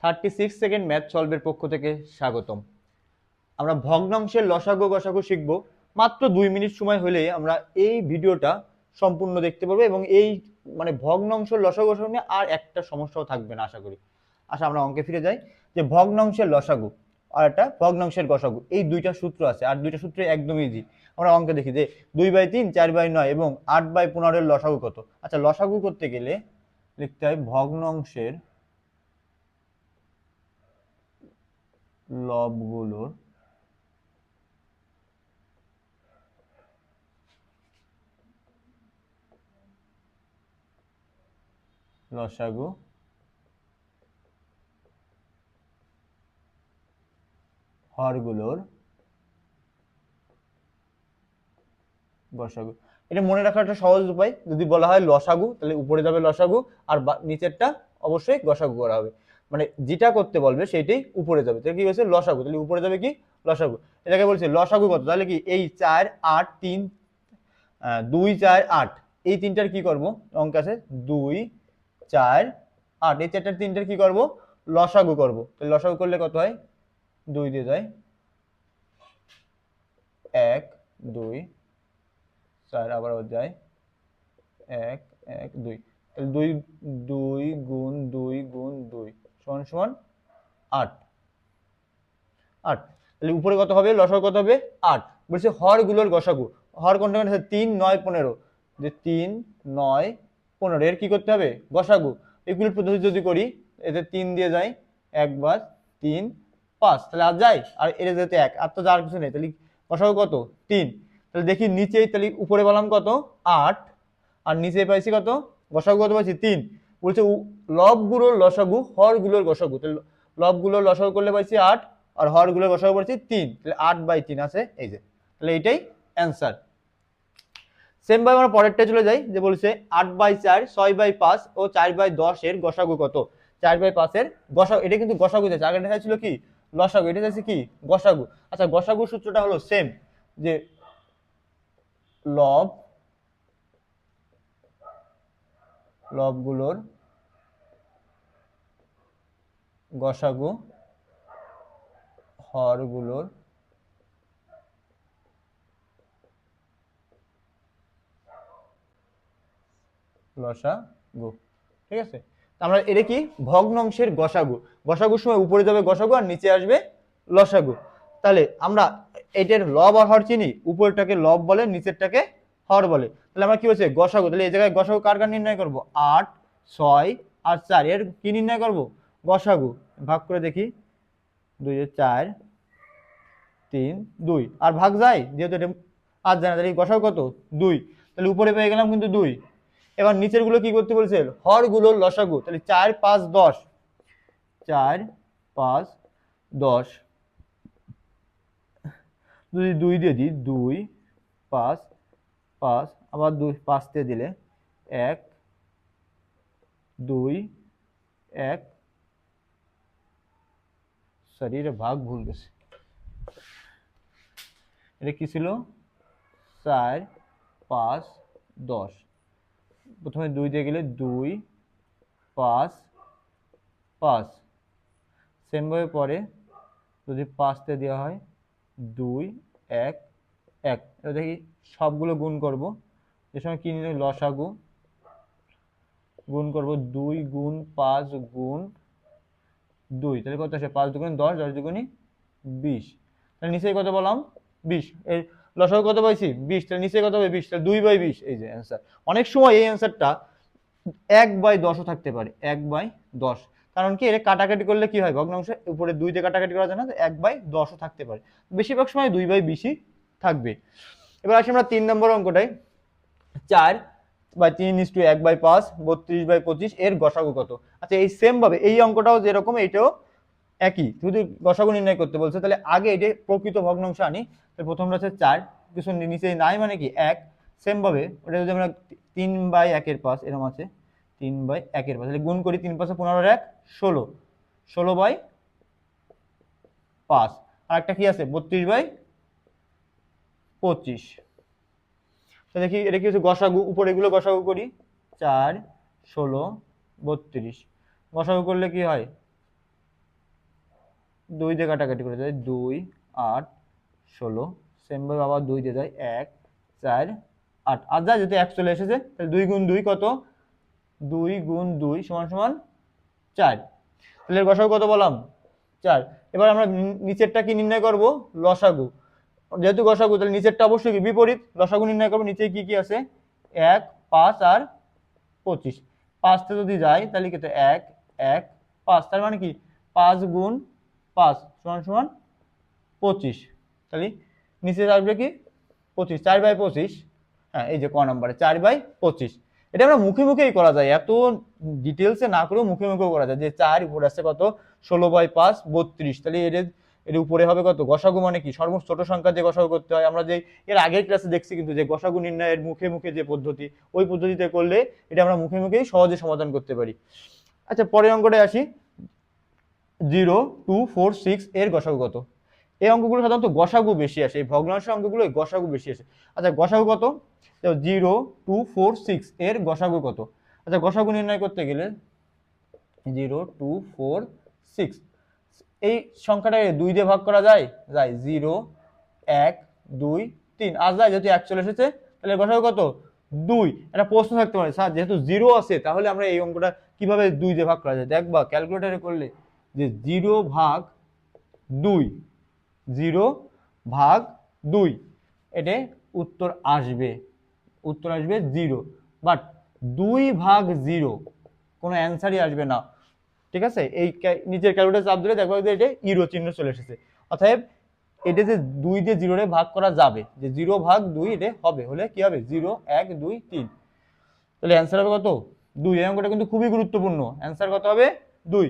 36 second math সলভের পক্ষ থেকে স্বাগতম। আমরা ভগ্নাংশের লসাগু গসাগু শিখব। মাত্র 2 মিনিট সময় হলে আমরা এই ভিডিওটা সম্পূর্ণ দেখতে পারবো এবং এই মানে ভগ্নাংশের লসাগু গসাগু নিয়ে আর একটা সমস্যাও থাকবে না আশা করি। আমরা অঙ্কে ফিরে যাই। যে ভগ্নাংশের লসাগু আর একটা ভগ্নাংশের গসাগু, এই দুইটা সূত্র আছে, আর দুইটা সূত্র একদম ইজি। আমরা অঙ্কে দেখি যে 2/3, 4/9 এবং 8/15 এর লসাগু কত। আচ্ছা, লসাগু করতে গেলে লিখতে হয় ভগ্নাংশের লবগুলোর লসাগু হরগুলোর গসাগু। এটা মনে রাখার একটা সহজ উপায়, যদি বলা হয় লসাগু তাহলে উপরে যাবে লসাগু আর নিচেরটা অবশ্যই গসাগু করা হবে। মানে যেটা করতে বলবে সেইটাই উপরে যাবে। তাহলে কি হয়েছে লসাগু, তাহলে উপরে যাবে কি লসাগু। এটাকে বলছে লসাগু কত, তাহলে কি এই 4 8 3 2 4 8 এই তিনটার কি করব, অঙ্ক আছে 2 4 8 এই চারটার তিনটার কি করব, লসাগু করব। তাহলে লসাগু করলে কত হয়, 2 দিয়ে যায় 1 2 4 আবার যায় 1 1 2, তাহলে 2 2 গুণ 2 গুণ 2 সমান সমান 8 8। তাহলে উপরে কত হবে, লসাগু কত হবে 8। বলছে হরগুলোর গসাগু, হর কোনটা আছে 3 9 15, যে 3 9 15 এর কি করতে হবে গসাগু। এগুলোর পদ্ধতি যদি করি, এতে 3 দিয়ে যায় 1 বার 3 5, তাহলে আর যায় আর এর যেতে 1 আর তো যার কিছু নেই, তাহলে গসাগু কত 3। তাহলে দেখি নিচেই, তাহলে উপরে বললাম কত 8 আর নিচে পাইছি কত গসাগু কত পাইছি 3। বলছে লবগুলোর লসাগু হরগুলোর গসাগু, তাহলে লবগুলোর লসাগু করলে পাইছি 8 আর হরগুলোর গসাগু পাইছি 3, তাহলে 8/3 আছে এই যে। তাহলে এটাই অ্যান্সার। সেম ভাবে আমরা পরেরটা চলে যাই, যে বলছে 8/4 6/5 ও 4/10 এর গসাগু কত। 4/5 এর গসাগু, এটা কিন্তু গসাগু যাচ্ছে, আগে দেখা ছিল কি লসাগু, এটা যাচ্ছে কি গসাগু। আচ্ছা, গসাগু সূত্রটা হলো সেম, যে লবগুলোর গসাগু হরগুলোর লসাগু। ঠিক আছে, আমরা এটা কি ভগ্নাংশের গসাগু, গসাগুর সময় উপরে যাবে গসাগু আর নিচে আসবে লসাগু। তাহলে আমরা এটার লব আর হর চিনি, উপরটাকে লব বলে নিচেরটাকে হর বলে। তাহলে আমরা কি হচ্ছে গসাগু, তাহলে এই জায়গায় গসাগু কার কার নির্ণয় করব, 8 6 আর 4 এর কি নির্ণয় করব গসাগু। ভাগ করে দেখি 2 4 3 2 আর ভাগ যায়, যেহেতু এটা আর জানা, তাহলে গসাগু কত 2। তাহলে উপরে পেয়ে গেলাম কিন্তু 2। এবার নিচের গুলো কি করতে বলছে, হর গুলোর লসাগু, তাহলে 4 5 10, 4 5 10 যদি 2 দিয়ে দিই 2 5 5 আবার 2 5 দিয়ে দিলে 1 2 1, সরি এটা ভাগ ভুল গেছে, এটা কি ছিল 4 5 10, প্রথমে 2 দিয়ে গেলে 2 5 5, সেম ভাবে পরে যদি 5 তে দেওয়া হয় 2 1 1, এবার দেখি সবগুলো গুণ করব, এর সময় কি নিলে লসাগু গুণ করব 2 গুণ 5 গুণ 2, তাহলে কত আসে 5 দুগুণ 10 10 দুগুণই 20, তাহলে নিচে কত বললাম 20, এই লসাগু কত পাইছি 20, তাহলে নিচে কত হবে 20, তাহলে 2/20 এই যে অ্যান্সার। অনেক সময় এই অ্যান্সারটা 1/10 ও থাকতে পারে, 1/10, কারণ কি এটা কাটাকাটি করলে কি হয় ভগ্নাংশ উপরে 2 দিয়ে কাটাকাটি করা যায় না, 1/10 ও থাকতে পারে, বেশিরভাগ সময় 2/20 থাকবে। এবার আসি আমরা 3 নম্বর অঙ্কটায়, 4/3:1/5 32/25 এর গসাগু কত। আচ্ছা, এই সেম ভাবে এই অঙ্কটাও যেরকম এইটাও একই, যদি গসাগু নির্ণয় করতে বলছে তাহলে আগে এটা প্রকৃত ভগ্নাংশ আনি। তাহলে প্রথমটা হচ্ছে 4, কিছু নিচে নাই মানে কি 1, সেম ভাবে ওটা যদি আমরা 3/1/5 এরকম আছে 3/1/5, তাহলে গুণ করি 3 5 15 1 16, 16/5 আর একটা কি আছে 32/25। তো দেখি এটা কি হচ্ছে গসাগু, উপরে এগুলো গসাগু করি 4 16 32, গসাগু করলে কি হয় 2 দিয়ে কাটাকাটি করে যায় 2 8 16 সেম ভাবে আবার 2 দিয়ে যায় 1 4 8 আর যা যেহেতু 1 চলে এসেছে তাহলে 2 গুণ 2 কত, 2 গুণ 2 সমান সমান 4। তাহলে এর গসাগু কত বললাম 4। এবার আমরা নিচেরটা কি নির্ণয় করব, লসাগু। যেহেতু গসাগু তাহলে নিচেরটা অবশ্যই কি বিপরীত, লসাগু নির্ণয় করব। নিচে কি কি আছে 1 5 আর 25, 5 তে যদি যাই তাহলে কত 1 1 5, তার মানে কি 5 গুণ 5 সমান সমান 25। তাহলে নিচে আসবে কি 25, 4/25। হ্যাঁ এই যে ক নাম্বারে 4/25। এটা আমরা মুখে মুখেই করা যায়, এত ডিটেলসে না করেও মুখে মুখেও করা যায় যে 4 উপরে আসছে কত 16/5 32। তাহলে এর উপরে হবে কত, গসাগু মানে কি সর্বোচ্চ ছোট সংখ্যা যে গসাগু করতে হয়। আমরা যে এর আগের ক্লাসে দেখছি কিন্তু যে গসাগু নির্ণয়ের মুখে মুখে যে পদ্ধতি, ওই পদ্ধতিতে করলে এটা আমরা মুখে মুখেই সহজে সমাধান করতে পারি। আচ্ছা পরের অঙ্কটায় আসি, 0 2 4 6 এর গসাগু কত। এই অঙ্কগুলো সাধারণত গসাগু বেশি আসে, এই ভগ্নাংশ অঙ্কগুলো গসাগু বেশি আসে। আচ্ছা গসাগু কত, 0 2 4 6 এর গসাগু কত। আচ্ছা গসাগু নির্ণয় করতে গেলে 0 2 4 6 এই সংখ্যাটাকে 2 দিয়ে ভাগ করা যায়, যায় 0 1 2 3 আর যায় যেহেতু 1 চলে এসেছে তাহলে গসাগু কত 2। একটা প্রশ্ন থাকতে পারে স্যার যেহেতু 0 আছে তাহলে আমরা এই অঙ্কটা কিভাবে 2 দিয়ে ভাগ করা যায়। দেখবা ক্যালকুলেটরে করলে যে 0 ভাগ 2, 0 ভাগ 2 এটা উত্তর আসবে, উত্তর আসবে 0। বাট 2 ভাগ 0 কোনো অ্যান্সারই আসবে না, ঠিক আছে। এই নিচের ক্যালকুলেটর চাপ দিলে দেখবা যে এটা ইরো চিহ্ন চলে এসেছে। অতএব এটা যে 2 দিয়ে 0 রে ভাগ করা যাবে, যে 0 ভাগ 2 এটা হবে, হলে কি হবে 0 1 2 3। তাহলে অ্যান্সার হবে কত 2। এই অঙ্কটা কিন্তু খুবই গুরুত্বপূর্ণ, অ্যান্সার কত হবে 2।